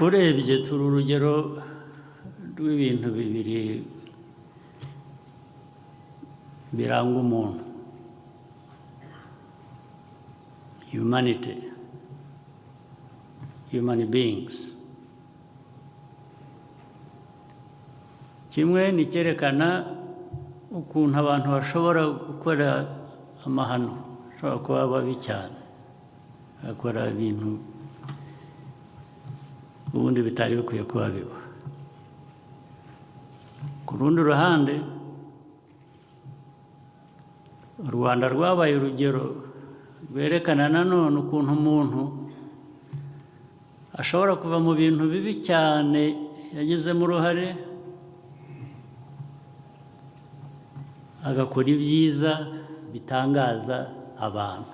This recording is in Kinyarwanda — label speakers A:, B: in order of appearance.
A: urebye turi urugero rw'ibintu bibiri biranga umuntu: humanity, human beings. Kimwe ni cyerekana ukuntu abantu bashobora gukora amahano, bashobora kuba babi cyane, bakora ibintu ubundi bitari bikwiye kuba biba. Ku rundi ruhande, u Rwanda rwabaye urugero rwerekana nanone ukuntu umuntu ashobora kuva mu bintu bibi cyane yagizemo uruhare agakora ibyiza bitangaza abantu.